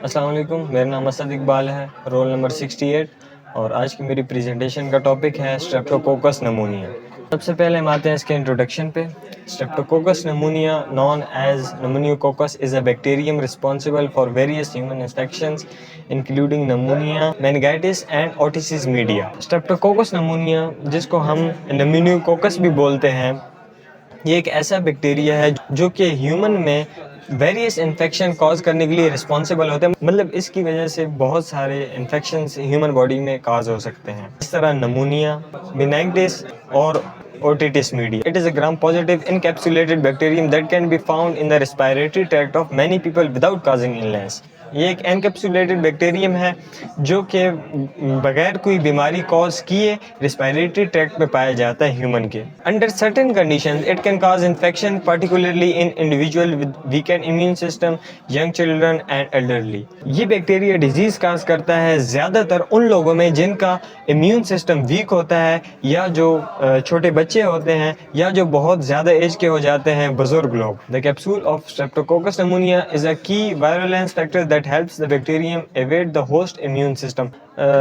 अस्सलाम वालेकुम, मेरा नाम असद इकबाल है, रोल नंबर 68 और आज की मेरी प्रेजेंटेशन का टॉपिक है स्ट्रेप्टोकोकस नमूनिया। सबसे पहले हम आते हैं इसके इंट्रोडक्शन पे। Streptococcus pneumonia known as pneumococcus is a bacterium responsible for various human infections including pneumonia, meningitis and otitis media. Streptococcus pneumonia, जिसको हम नमोनियोकोकस भी बोलते हैं, ये एक ऐसा बैक्टीरिया है जो कि ह्यूमन में वेरियस इन्फेक्शन कॉज करने के लिए रिस्पॉन्सिबल होते हैं। मतलब इसकी वजह से बहुत सारे इन्फेक्शंस ह्यूमन बॉडी में कॉज हो सकते हैं, इस तरह नमूनिया, मेनिंजाइटिस और otitis media. It is a gram-positive encapsulated bacterium that can be found in the respiratory tract of many people without causing illness. ये एक एनकैप्सुलेटेड बैक्टीरियम है जो कि बगैर कोई बीमारी कॉज किए रिस्पायरेटरी ट्रैक्ट में पाया जाता है ह्यूमन के। Under certain conditions it can cause infection particularly in individual with weekend immune system, young children and elderly. ये बैक्टीरिया डिजीज कॉज करता है ज़्यादातर उन लोगों में जिनका इम्यून सिस्टम वीक होता है, या जो छोटे बच्चे होते हैं, या जो बहुत ज़्यादा एज के हो जाते हैं, बुजुर्ग लोग। The capsule of streptococcus pneumonia is a key virulence factor that helps the bacterium evade the host immune system.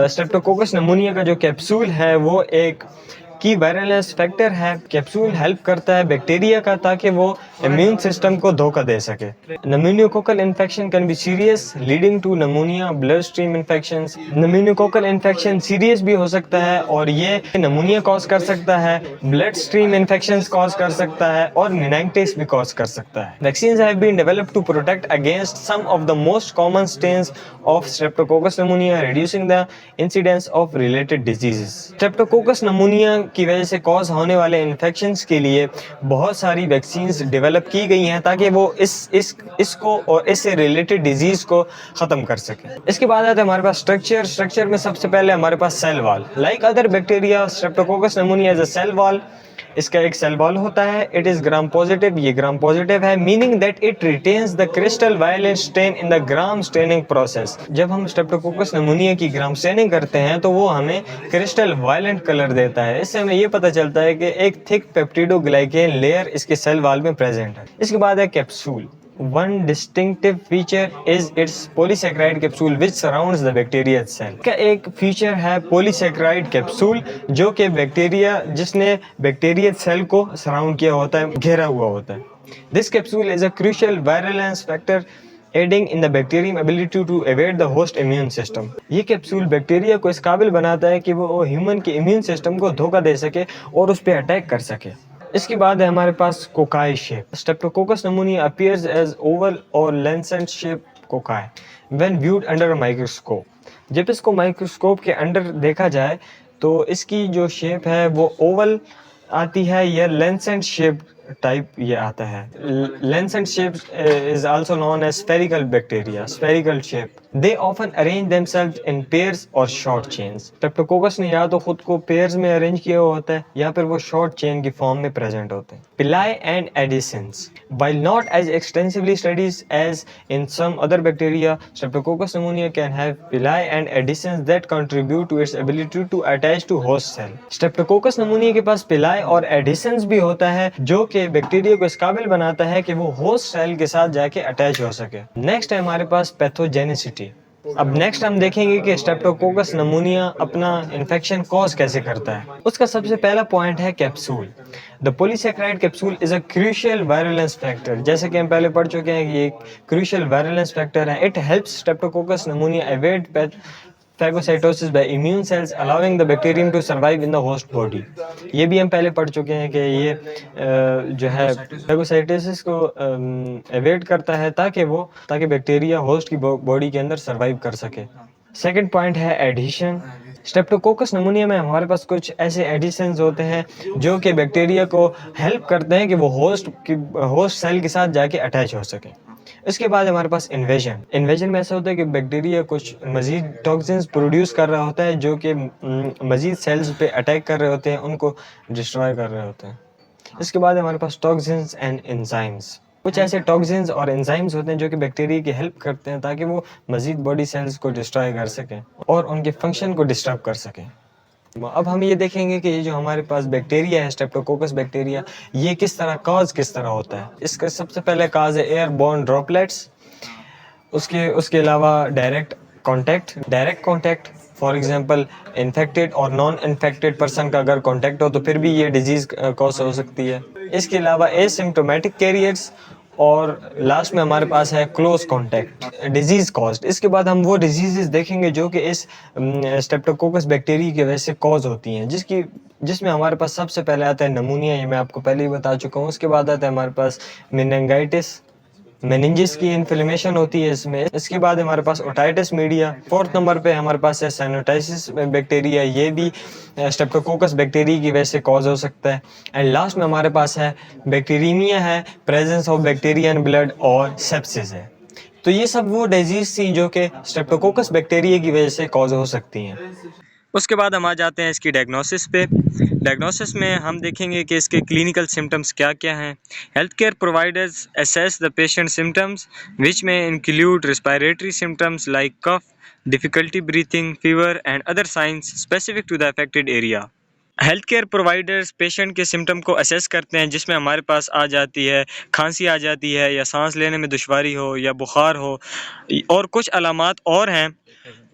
Streptococcus pneumonia का जो कैप्सूल है वो एक की वायरलेस फैक्टर है। कैप्सूल हेल्प करता है बैक्टीरिया का ताकि वो इम्यून सिस्टम को धोखा दे सके। Pneumococcal infection can be serious leading to pneumonia, blood stream infections. Pneumococcal infection serious भी हो सकता है और ये नमूनिया कॉज कर सकता है, ब्लड स्ट्रीम इन्फेक्शंस कॉज कर सकता है और मेनिंजाइटिस भी कॉज कर सकता है। Vaccines have been developed to protect against some of the most common strains of streptococcus pneumoniae, reducing the incidence of related diseases. Streptococcus pneumoniae की वजह से कॉज होने वाले इन्फेक्शंस के लिए बहुत सारी वैक्सीन्स डेवलप की गई हैं ताकि वो इसको और इससे रिलेटेड डिजीज को ख़त्म कर सके। इसके बाद आता है हमारे पास स्ट्रक्चर में सबसे पहले हमारे पास cell wall. Like other bacteria, streptococcus pneumonia is a cell wall. इसका एक सेल वॉल होता है। इट इज ग्राम पॉजिटिव, ये ग्राम पॉजिटिव है, meaning that it retains the crystal violent stain in the gram staining process. जब हम Streptococcus pneumoniae की gram staining करते हैं तो वो हमें क्रिस्टल वायलेंट कलर देता है। इससे हमें ये पता चलता है कि एक थिक पेप्टिडोग्लाइकेन लेयर इसके सेल वॉल में प्रेजेंट है। इसके बाद है capsule. One distinctive feature is its polysaccharide capsule which surrounds the bacteria cell. का एक फीचर है पॉलीसैकेराइड कैप्सूल जो कि बैक्टीरिया जिसने बैक्टीरिया सेल को सराउंड किया होता है, घेरा हुआ होता है। This capsule is a crucial virulence factor aiding in the bacterium ability to evade the host immune system. ये कैप्सूल बैक्टीरिया को इस काबिल बनाता है कि वो ह्यूमन के इम्यून सिस्टम को धोखा दे सके और उस पर अटैक कर सके। इसके बाद है हमारे पास cocci shape. Streptococcus pneumonia appears as oval और lancet shape cocci when viewed under a microscope. जब इसको माइक्रोस्कोप के अंडर देखा जाए तो इसकी जो शेप है वो ओवल आती है या लेंसेंट शेप टाइप ये आता है। Lancet shape is also known as spherical bacteria, spherical shape. They often arrange themselves in pairs और शॉर्ट चेन्स। स्ट्रेप्टोकोकस ने या तो खुद को पेयर्स में अरेंज किया होता है या फिर वो शॉर्ट चेन की फॉर्म में प्रेजेंट होते हैं। Pili and adhesins. While not as extensively studied as in some other bacteria, Streptococcus pneumoniae can have pili and adhesions that contribute to its ability to attach to host cell. Streptococcus pneumoniae के पास pili और adhesions भी होता है जो कि bacteria को इस काबिल बनाता है कि वो होस्ट सेल के साथ जाके अटैच हो सके। नेक्स्ट है हमारे पास पैथोजेनिसिटी। अब नेक्स्ट हम देखेंगे कि स्ट्रेप्टोकोकस नमूनिया अपना इन्फेक्शन कॉज कैसे करता है। उसका सबसे पहला पॉइंट है capsule. The polysaccharide capsule is a crucial virulence factor. जैसे कि हम पहले पढ़ चुके हैं कि ये एक क्रूशियल वायरुलेंस फैक्टर है। It helps Streptococcus नमूनिया evade phagocytosis by immune cells allowing the bacterium to survive in the host body। ये भी हम पहले पढ़ चुके हैं कि ये जो है phagocytosis को एवेड करता है ताकि बैक्टीरिया होस्ट की बॉडी के अंदर सर्वाइव कर सके। सेकंड पॉइंट है एडिशन। स्ट्रेप्टोकोकस नमूनिया में हमारे पास कुछ ऐसे एडिशंस होते हैं जो कि बैक्टीरिया को हेल्प करते हैं कि वो होस्ट सेल के साथ जाके अटैच हो सके। इसके बाद हमारे पास इन्वेजन में ऐसा होता है कि बैक्टीरिया कुछ मजीद टॉक्सिन्स प्रोड्यूस कर रहा होता है जो कि मजीद सेल्स पे अटैक कर रहे होते हैं, उनको डिस्ट्रॉय कर रहे होते हैं। इसके बाद हमारे पास टॉक्सिन्स एंड एंजाइम्स। कुछ ऐसे टॉक्सिन्स और एंजाइम्स होते हैं जो कि बैक्टीरिया की हेल्प करते हैं ताकि वो मजीद बॉडी सेल्स को डिस्ट्रॉय कर सकें और उनके फंक्शन को डिस्टर्ब कर सकें। अब हम ये देखेंगे कि ये जो हमारे पास बैक्टीरिया है, स्ट्रेप्टोकोकस बैक्टीरिया, ये किस तरह होता है। इसका सबसे पहले काज है एयरबोर्न ड्रॉपलेट्स। उसके उसके अलावा direct contact, for example infected और नॉन इन्फेक्टेड पर्सन का अगर कॉन्टैक्ट हो तो फिर भी ये डिजीज़ कॉज हो सकती है। इसके अलावा एसिम्प्टोमेटिक कैरियर्स, और लास्ट में हमारे पास है क्लोज कॉन्टैक्ट डिजीज़ कॉज्ड। इसके बाद हम वो डिजीज़ देखेंगे जो कि इस स्ट्रेप्टोकोकस बैक्टीरिया की वजह से कॉज होती हैं, जिसमें हमारे पास सबसे पहले आता है नमूनिया, ये मैं आपको पहले ही बता चुका हूँ। उसके बाद आता है हमारे पास मेनिंजाइटिस, मेनिंजिस की इन्फ्लेमेशन होती है इसमें। इसके बाद हमारे पास ओटाइटिस मीडिया। फोर्थ नंबर पे हमारे पास है साइनोटाइसिस बैक्टीरिया, ये भी स्ट्रेप्टोकोकस बैक्टीरिया की वजह से कॉज हो सकता है। एंड लास्ट में हमारे पास है बैक्टीरियमिया है, presence of bacteria in blood, और सेप्सिस है। तो ये सब वो डिजीज थी जो कि स्ट्रेप्टोकोकस बैक्टीरिया की वजह से कॉज हो सकती हैं। उसके बाद हम आ जाते हैं इसकी डायग्नोसिस पे। डायग्नोसिस में हम देखेंगे कि इसके क्लिनिकल सिम्टम्स क्या क्या हैं। Health care providers assess the patient symptoms which may include respiratory symptoms like cough, difficulty breathing, fever and other signs specific to the affected area. Health care providers patient के symptom को assess करते हैं, जिसमें हमारे पास आ जाती है खांसी आ जाती है, या सांस लेने में दुश्वारी हो, या बुखार हो, और कुछ अलामात और हैं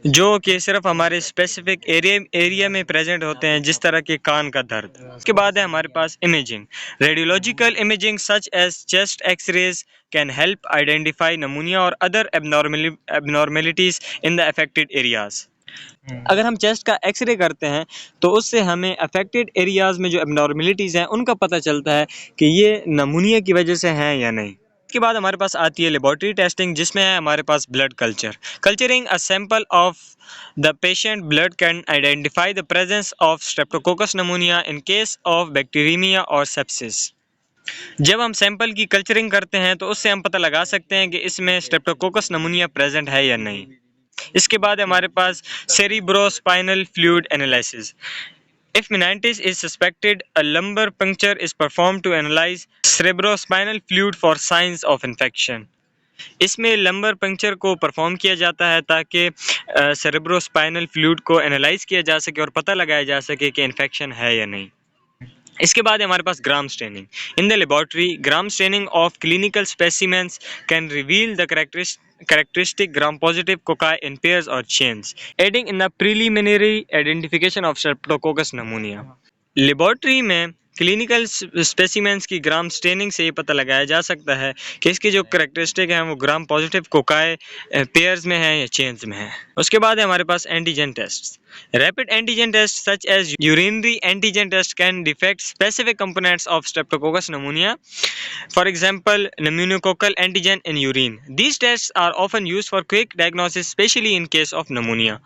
जो कि सिर्फ हमारे स्पेसिफिक एरिया में प्रेजेंट होते हैं, जिस तरह के कान का दर्द। उसके बाद है हमारे पास imaging. Radiological imaging such as chest x-rays can help identify pneumonia और other abnormalities in the affected areas. अगर हम चेस्ट का एक्सरे करते हैं तो उससे हमें अफेक्टेड एरियाज में जो एबनॉर्मेलिटीज़ हैं उनका पता चलता है कि ये नमूनिया की वजह से हैं या नहीं। इसके बाद हमारे पास आती है लेबोरेटरी टेस्टिंग, जिसमें है हमारे पास blood culture. Culturing a sample of the patient blood can identify the presence of streptococcus pneumonia in case of bacteremia और सेप्सिस। जब हम सैंपल की कल्चरिंग करते हैं तो उससे हम पता लगा सकते हैं कि इसमें स्ट्रेप्टोकोकस नमूनिया प्रेजेंट है या नहीं। इसके बाद हमारे पास cerebrospinal fluid analysis. If meningitis is suspected, a lumbar puncture is performed to analyze cerebrospinal fluid for signs of infection. इसमें लंबर पंक्चर को परफॉर्म किया जाता है ताकि सेरेब्रोस्पाइनल फ्लूइड को एनालाइज किया जा सके और पता लगाया जा सके कि इन्फेक्शन है या नहीं। इसके बाद हमारे पास gram staining. In the laboratory, gram staining of clinical specimens can reveal the characteristic gram-positive cocci in pairs or chains, aiding in the preliminary identification of Streptococcus pneumoniae. Laboratory में क्लिनिकल स्पेसिमेंस की gram staining से ये पता लगाया जा सकता है कि इसकी जो करेक्टरिस्टिक हैं वो ग्राम पॉजिटिव कोकाई पेयर्स में है या चेन्स में है। उसके बाद है हमारे पास antigen test. Rapid antigen test such as urinary antigen test can detect specific components of streptococcus pneumonia, for example pneumococcal antigen in urine. These tests are often used for quick diagnosis, especially in case of pneumonia.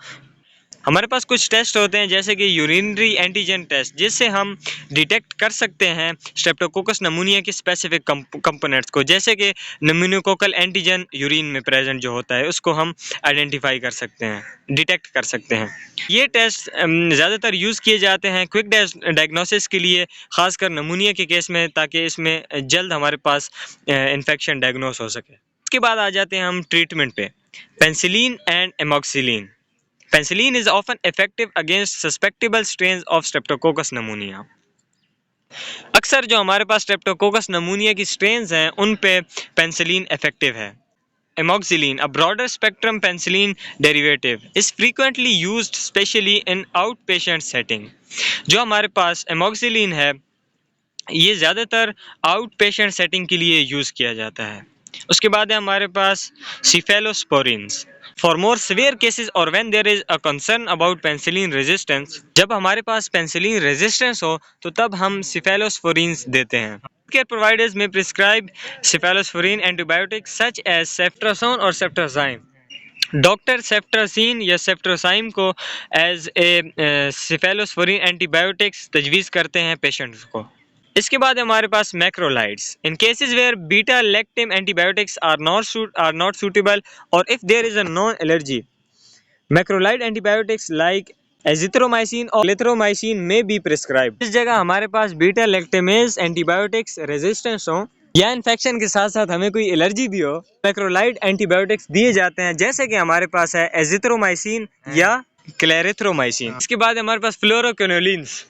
हमारे पास कुछ test होते हैं जैसे कि urinary antigen test, जिससे हम detect कर सकते हैं स्ट्रेप्टोकोकस नमूनिया के स्पेसिफिक कंपोनेंट्स को, जैसे कि न्यूमोकोकल एंटीजन यूरिन में प्रेजेंट जो होता है उसको हम आइडेंटिफाई कर सकते हैं, डिटेक्ट कर सकते हैं। ये टेस्ट ज़्यादातर यूज़ किए जाते हैं क्विक डायग्नोसिस के लिए, ख़ासकर नमूनिया के केस में, ताकि इसमें जल्द हमारे पास इन्फेक्शन डायग्नोस हो सके। उसके बाद आ जाते हैं हम ट्रीटमेंट पे। Penicillin and एमॉक्सिलिन। Penicillin is often effective against suspectable strains of Streptococcus pneumonia. अक्सर जो हमारे पास Streptococcus pneumonia की स्ट्रेन्स हैं उन पे पेनिसिलिन इफेक्टिव है। Amoxicillin, a broader spectrum penicillin derivative, is frequently used especially in outpatient setting. जो हमारे पास amoxicillin है ये ज़्यादातर आउट पेशेंट सेटिंग के लिए यूज़ किया जाता है। उसके बाद है हमारे पास cephalosporins. For more severe cases और when there is a concern about penicillin resistance, जब हमारे पास पेनिसिलिन रेजिस्टेंस हो तो तब हम सिफेलोस्पोरिन्स देते हैं। Care providers may prescribe cephalosporin antibiotics such as ceftriaxone और सेफ्ट्राजाइम। डॉक्टर सेफ्ट्राजीन या सेफ्ट्रोसाइम को एज ए सिफेलोस्पोरिन एंटीबायोटिक्स तजवीज़ करते हैं पेशेंट्स को। इसके बाद हमारे पास macrolides. In cases where beta lactam antibiotics are not suitable और if there is a known allergy, macrolide antibiotics like azithromycin और एरिथ्रोमाइसिन में बी प्रिस्क्राइब। इस जगह हमारे पास बीटा लैक्टेमेज एंटीबायोटिक्स रेजिस्टेंस हो या इन्फेक्शन के साथ साथ हमें कोई एलर्जी भी हो, मैक्रोलाइड एंटीबायोटिक्स दिए जाते हैं, जैसे कि हमारे पास है एजिथ्रोमाइसिन या क्लेरिथ्रोमाइसिन। इसके बाद हमारे पास फ्लोरोक्विनोलिन्स।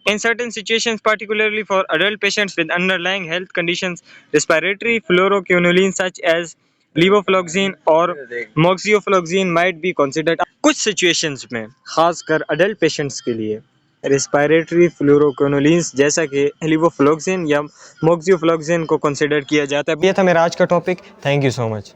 In certain situations, particularly for adult patients with underlying health conditions, respiratory fluoroquinolones such as लीवोफ्लॉक्सिन और मोक्सिफ्लॉक्सिन माइट बी कंसिडर्ड कुछ सिचुएशंस में, खासकर अडल्ट पेशेंट्स के लिए, रेस्पिरेटरी फ्लोरोक्विनोलिन्स जैसा कि लीवोफ्लॉक्सिन या मोक्सिफ्लॉक्सिन को कंसिडर किया जाता है। ये था मेरा आज का topic. Thank you so much.